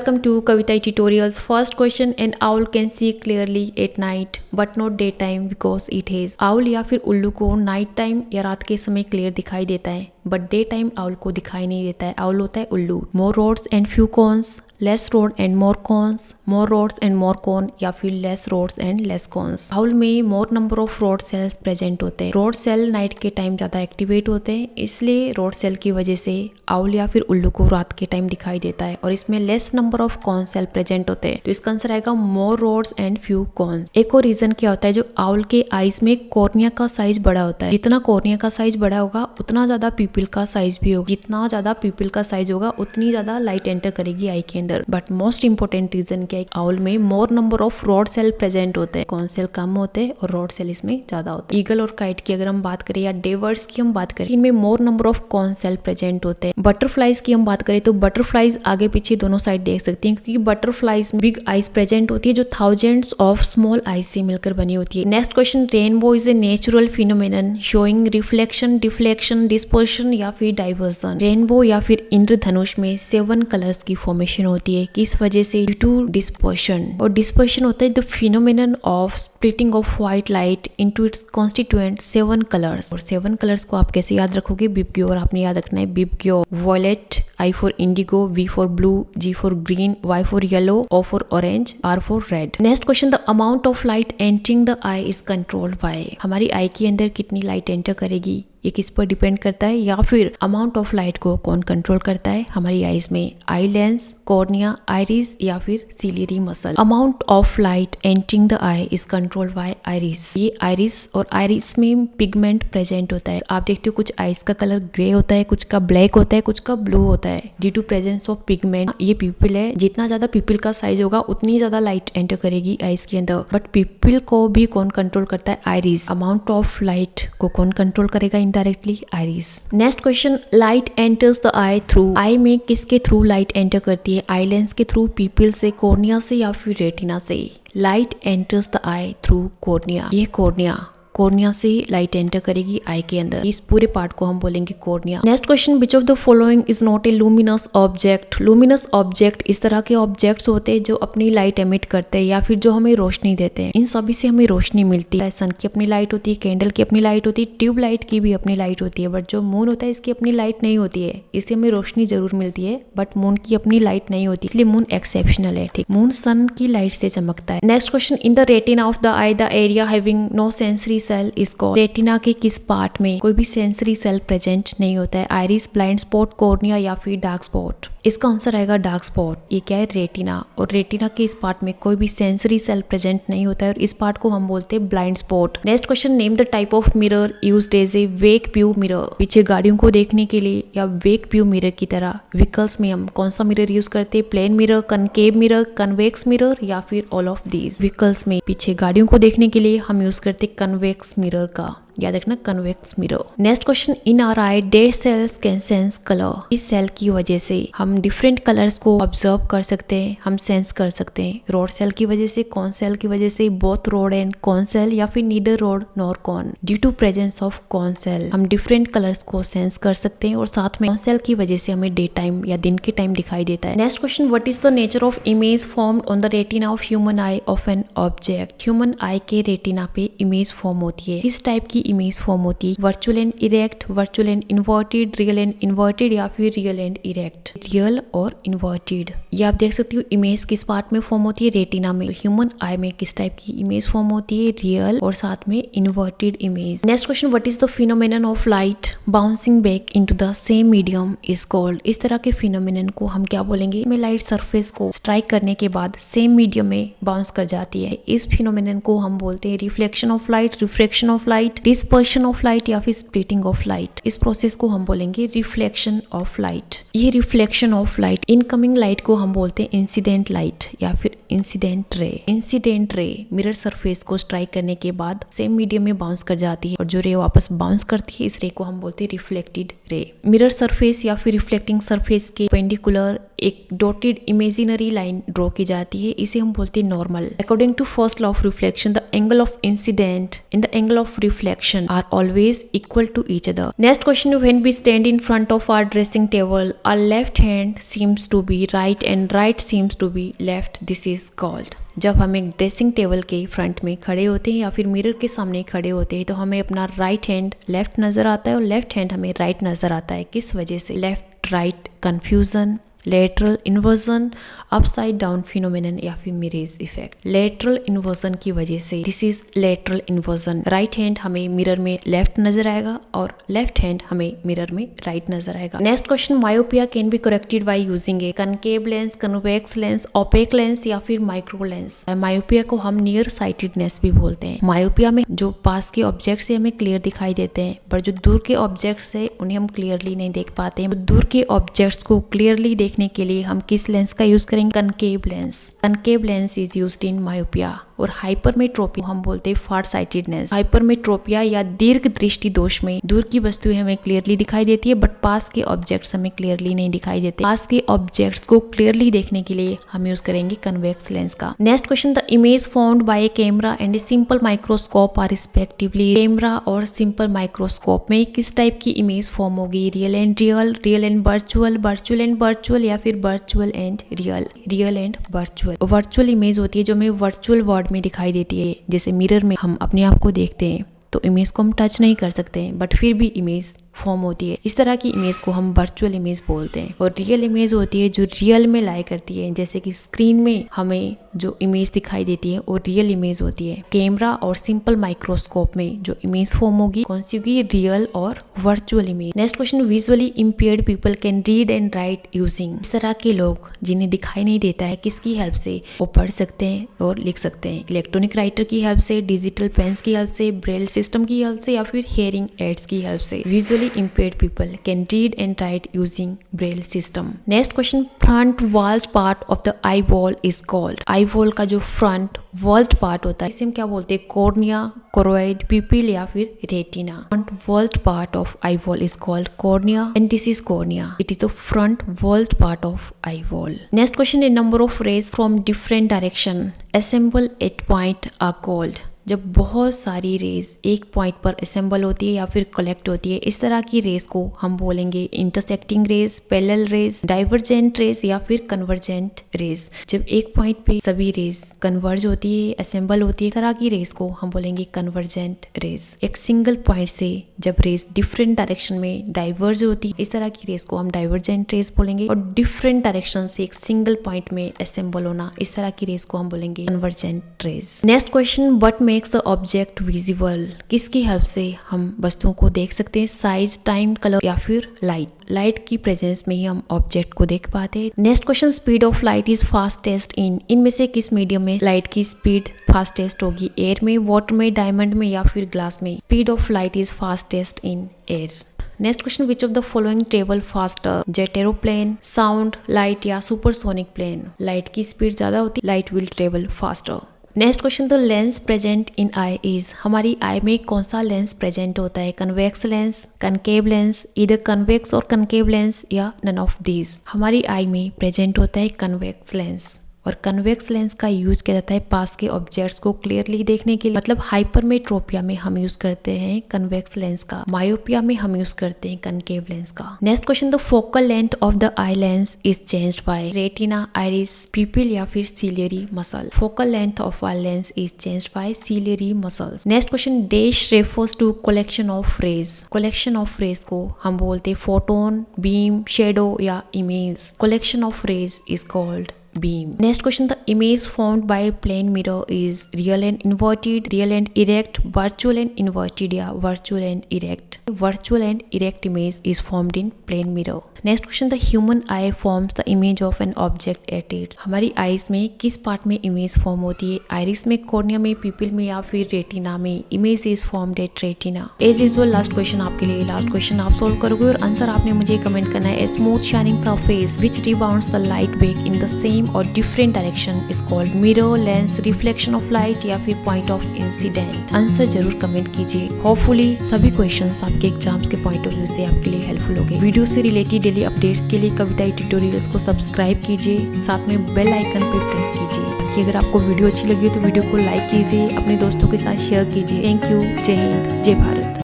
Welcome to Kavita Tutorials. First question, an owl can see clearly at night but not daytime because it has. Owl या फिर उल्लू को night time या रात के समय क्लियर दिखाई देता है बट डे टाइम आउल को दिखाई नहीं देता है. आउल होता है उल्लू. More rods and few cones, less rod and more cones, more rods and more cone या फिर less rods and less cones. Owl में more number of rod cells present होते हैं. रोड सेल नाइट के time ज्यादा activate होते हैं, इसलिए रोड सेल की वजह से आउल या फिर उल्लू को रात के टाइम दिखाई देता है. और इसमें less number of cone cell present होते हैं, तो इसका आंसर आएगा more rods and few cones. एक और रीजन क्या होता है, जो आउल के आईज में कॉर्निया का साइज बड़ा होता है. जितना कॉर्निया का साइज बड़ा होगा उतना ज्यादा पिपल का साइज भी होगा. जितना ज्यादा पिपल का साइज होगा उतनी ज्यादा लाइट एंटर करेगी आई के अंदर. बट मोस्ट इंपोर्टेंट रीजन क्या है, आउल में more number of rod cell present होते हैं. कॉन सेल कम होते हैं और रॉड सेल इसमें ज्यादा होते हैं. ईगल और काइट की अगर हम बात करें या डेवर्ड्स की हम बात करें, इनमें more number of cone cell present होते हैं. बटरफ्लाइज की हम बात करें तो बटरफ्लाइज आगे पीछे दोनों साइड देख सकती हैं, क्योंकि बटरफ्लाइज में बिग आइज प्रेजेंट होती है जो थाउजेंड्स ऑफ स्मॉल आइज से मिलकर बनी होती है. Next question, rainbow is a natural phenomenon showing reflection, deflection, dispersion या फिर डाइवर्जन. रेनबो या फिर इंद्रधनुष में 7 कलर्स की फॉर्मेशन होती है. किस वजह से? Due to dispersion. और डिस्पर्शन होता है the phenomenon of splitting of white light into its constituent 7 colours. और 7 कलर्स को आप कैसे याद रखोगे? बिबग्यो. और आपने याद रखना है बिबग्यो, violet, I for indigo, V for blue, G for green, Y for yellow, O for orange, R for red. Next question, the amount of light entering the eye is controlled by. हमारी आई के अंदर कितनी light enter करेगी ये किस पर depend करता है, या फिर अमाउंट ऑफ लाइट को कौन कंट्रोल करता है हमारी आईज में? आई लेंस, कॉर्निया, आइरिस या फिर ciliary muscle. Amount of light entering the I is controlled by iris. ये आइरिस, और आइरिस में पिगमेंट प्रेजेंट होता है. आप देखते हो कुछ आइज का कलर ग्रे होता है, कुछ का ब्लैक होता है, कुछ का ब्लू होता है due to presence of pigment. ये पिपल है, जितना ज्यादा पिपल का साइज होगा उतनी ज्यादा लाइट एंटर करेगी आइज के अंदर. बट पिपल को भी कौन कंट्रोल करता है? आइरिस. अमाउंट ऑफ लाइट को कौन कंट्रोल करेगा? Directly iris. Next question, light enters the eye through. Eye में किसके थ्रू लाइट एंटर करती है? आई लेंस के थ्रू, पीपल से, कॉर्निया से या फिर रेटिना से? Light enters the eye through cornea. ये कॉर्निया से लाइट एंटर करेगी आई के अंदर. इस पूरे पार्ट को हम बोलेंगे cornea. Next question, which of the following is not a luminous object. Luminous object इस तरह के ऑब्जेक्ट्स होते हैं जो अपनी लाइट एमिट करते हैं या फिर जो हमें रोशनी देते हैं. इन सभी से हमें रोशनी मिलती है. सन की अपनी लाइट होती है, कैंडल की अपनी लाइट होती है, ट्यूब लाइट की भी अपनी लाइट होती है. बट जो मून होता है इसकी अपनी लाइट नहीं होती है. इससे हमें रोशनी जरूर मिलती है बट मून की अपनी लाइट नहीं होती, इसलिए मून एक्सेप्शनल है. ठीक, मून सन की लाइट से चमकता है. Next question, in the retina of the eye the area having no sensory cell is called. Retina के किस पार्ट में कोई भी सेंसरी सेल प्रेजेंट नहीं होता है? आइरिस, ब्लाइंड स्पॉट, कॉर्निया या फिर डार्क स्पॉट? इसका आंसर आएगा डार्क स्पॉट. ये क्या है? रेटिना. और रेटिना के इस पार्ट में कोई भी सेंसरी सेल प्रेजेंट नहीं होता है और इस पार्ट को हम बोलते हैं blind spot. Next question, name the type of mirror used as a rear view mirror. पीछे गाड़ियों को देखने के लिए या वेक व्यू मिरर की तरह व्हीकल्स में हम कौन सा मिरर यूज करते हैं? Plane mirror, concave mirror, convex mirror या फिर ऑल ऑफ दीज. व्हीकल्स में पीछे गाड़ियों को देखने के लिए हम यूज करते हैं कन्वेक्स मिरर का. याद रखना, convex mirror. Next question, in our I dash cells can sense colour. इस सेल की वजह से हम डिफरेंट कलर्स को ऑब्जर्व कर सकते हैं, हम सेंस कर सकते हैं. रोड सेल की वजह से, कॉन सेल की वजह से, both rod and cone cell या फिर neither rod nor cone. Due to presence of cone cell हम डिफरेंट कलर्स को सेंस कर सकते हैं और साथ में कॉन सेल की वजह से हमें डे टाइम या दिन के टाइम दिखाई देता है. Next question, what is the nature of image formed on the retina of human I of an object. Human आई के रेटिना पे इमेज फॉर्म होती है. किस टाइप की इमेज फॉर्म होती है? Virtual and erect, virtual and inverted, real and inverted या फिर रियल एंड इरेक्ट? रियल और इन्वर्टेड. ये आप देख सकते हो इमेज किस पार्ट में फॉर्म होती है? रेटिना में. ह्यूमन आई में किस टाइप की इमेज फॉर्म होती है? रियल और साथ में inverted image. Next question, what is the phenomenon of light bouncing back into the same medium is called. इस तरह के फिनोमेनन को हम क्या बोलेंगे? में लाइट सरफेस को स्ट्राइक करने के बाद सेम मीडियम में बाउंस कर जाती है. इस फिनोमेनन को हम बोलते हैं reflection of light, refraction of light, dispersion of light या फिर स्प्लिटिंग ऑफ लाइट. इस प्रोसेस को हम बोलेंगे रिफ्लेक्शन ऑफ लाइट. ये reflection of light, incoming light को हम बोलते हैं इंसिडेंट लाइट या फिर incident ray. Incident ray mirror surface को स्ट्राइक करने के बाद सेम मीडियम में बाउंस कर जाती है और जो रे वापस बाउंस करती है इस रे को हम बोलते हैं रिफ्लेक्टेड रे. मिरर सरफेस या फिर रिफ्लेक्टिंग सरफेस के पेंडिकुलर एक डॉटेड इमेजिनरी लाइन ड्रॉ की जाती है, इसे हम बोलते हैं normal. According to first law of reflection, the angle of incidence in the angle of reflection are always equal to each other. Next question, when we stand in front of our dressing table, our left hand seems to be right and right seems to be left, this is called. जब हम एक dressing table के front में खड़े होते हैं या फिर मिरर के सामने खड़े होते हैं तो हमें अपना राइट हैंड लेफ्ट नज़र आता है और लेफ्ट हैंड हमें राइट नज़र आता है। किस वजह से? Left right confusion, lateral inversion, upside down phenomenon या फिर मिरर्स इफेक्ट। लेटरल इन्वर्जन की वजह से, this is lateral inversion. Right hand हमें मिरर में लेफ्ट नजर आएगा और लेफ्ट हैंड हमें मिरर में राइट नजर आएगा। Next question, myopia can be corrected by using a concave lens, convex lens, opaque lens या फिर माइक्रो लेंस। मायोपिया को हम नियर साइटेडनेस भी बोलते हैं। मायोपिया में जो पास के ऑब्जेक्ट्स है हमें क्लियर दिखाई देते हैं, पर जो दूर के ऑब्जेक्ट्स है उन्हें हम क्लियरली नहीं देख पाते हैं। दूर के ऑब्जेक्ट्स को क्लियरली देखने के लिए हम किस लेंस का यूज करेंगे? Concave lens. Concave lens is used in myopia. और हाइपरमेट्रोपिया हम बोलते हैं फार साइटेडनेस। हाइपरमेट्रोपिया या दीर्घ दृष्टि दोष में दूर की वस्तुएं हमें क्लियरली दिखाई देती है बट पास के ऑब्जेक्ट्स हमें क्लियरली नहीं दिखाई देते। पास के ऑब्जेक्ट्स को क्लियरली देखने के लिए हम यूज करेंगे कन्वेक्स लेंस का। Next question, the image found by a camera and a simple microscope are respectively. Camera और सिंपल माइक्रोस्कोप में किस टाइप की इमेज फॉर्म होगी? Real and real, real and virtual, virtual and virtual या फिर virtual and real, real and virtual. Virtual image होती है जो हमें वर्चुअल वर्ल्ड में दिखाई देती है। जैसे मिरर में हम अपने आप को देखते हैं तो इमेज को हम टच नहीं कर सकते हैं बट फिर भी इमेज फॉर्म होती है। इस तरह की इमेज को हम वर्चुअल इमेज बोलते हैं। और रियल इमेज होती है जो रियल में लाई करती है, जैसे कि स्क्रीन में हमें जो इमेज दिखाई देती है वो रियल इमेज होती है। कैमरा और सिंपल माइक्रोस्कोप में जो इमेज फॉर्म होगी कौन सी होगी? रियल और virtual image. Next question, visually impaired people can read and right using. इस तरह के लोग जिन्हें दिखाई नहीं देता है किसकी हेल्प से वो पढ़ सकते हैं और लिख सकते हैं? इलेक्ट्रॉनिक राइटर की हेल्प से, डिजिटल पेन्स की हेल्प से, ब्रेल सिस्टम की हेल्प से या फिर हेयरिंग एड्स की हेल्प से। Visually impaired people can read and write using braille system. Next question, front valved part of the eyeball is called. eyeball का जो front valved part होता है इसे हम क्या बोलते हैं? cornea, choroid, pupil या फिर retina. Front valved part of eyeball is called cornea and this is cornea. It is the front valved part of eyeball. Next question, a number of rays from different direction assemble at point are called. जब बहुत सारी raise एक point पर assemble होती है या फिर collect होती है इस तरह की रेज को हम बोलेंगे intersecting rays, parallel rays, divergent rays या फिर कन्वर्जेंट रेज। जब एक पॉइंट पे सभी रेज कन्वर्ज होती है, असेंबल होती है, इस तरह की रेज को हम बोलेंगे कन्वर्जेंट रेज। एक सिंगल पॉइंट से जब रेज डिफरेंट डायरेक्शन में डाइवर्ज होती है इस तरह की रेज को हम डाइवर्जेंट रेज बोलेंगे। और डिफरेंट डायरेक्शन से एक सिंगल पॉइंट में असेंबल होना इस तरह की रेज को हम बोलेंगे convergent rays. Next question, what makes the object visible. किसकी हेल्प से हम वस्तुओं को देख सकते हैं? साइज, टाइम, कलर या फिर लाइट। लाइट की प्रेजेंस में ही हम ऑब्जेक्ट को देख पाते हैं। Next question, speed of light is fastest in. इनमें से किस मीडियम में लाइट की स्पीड फास्टेस्ट होगी? एयर में, वाटर में, डायमंड में या फिर ग्लास में? Speed of light is fastest in air. Next question, which of the following travel faster? Jet aeroplane, sound, light या सुपरसोनिक प्लेन? लाइट की स्पीड ज्यादा होती, light will travel faster. Next question, the lens present in I is. हमारी आई में कौन सा lens present होता है? कन्वेक्स लेंस, कनकेव लेंस, इधर कन्वेक्स और कनकेव लेंस या नन ऑफ दीज। हमारी आई में प्रेजेंट होता है कन्वेक्स लेंस और कन्वेक्स लेंस का यूज किया जाता है पास के ऑब्जेक्ट्स को क्लियरली देखने के लिए। मतलब हाइपरमेट्रोपिया में हम यूज करते हैं कन्वेक्स लेंस का, मायोपिया में हम यूज करते हैं कनकेव लेंस का। Next question, the focal length of the eye lens is changed by retina, iris, pupil या फिर ciliary muscle. Focal length of eye lens is changed by ciliary muscles. Next question, dash refers to collection of rays. Collection of rays को हम बोलते हैं photon, beam, shadow या image. Collection of rays is called beam. Next question, the image formed by a plane mirror is real and inverted, real and erect, virtual and inverted या virtual and erect. Virtual and erect image is formed in plane mirror. Next question, the human eye forms the image of an object at its. हमारी eyes में किस part में image form होती है? Iris में, cornea में, पिपिल में या फिर रेटिना में? Image is formed at retina. As usual last question आपके लिए, लास्ट क्वेश्चन आप सोल्व करोगे और आंसर आपने मुझे कमेंट करना है। Smooth shining surface which rebounds the light back in the same time और different direction is called mirror, lens, reflection of light या फिर पॉइंट ऑफ इंसिडेंट? आंसर जरूर कमेंट कीजिए। होपफुली सभी क्वेश्चंस आपके एग्जाम्स के पॉइंट ऑफ व्यू से आपके लिए हेल्पफुल हो गए। वीडियो से रिलेटेड डेली अपडेट्स के लिए कविता ट्यूटोरियल्स को सब्सक्राइब कीजिए, साथ में बेल आइकन पे प्रेस कीजिए ताकि अगर आपको वीडियो अच्छी लगी हो तो वीडियो को लाइक कीजिए, अपने दोस्तों के साथ शेयर कीजिए। Thank you. जय हिंद, जय भारत।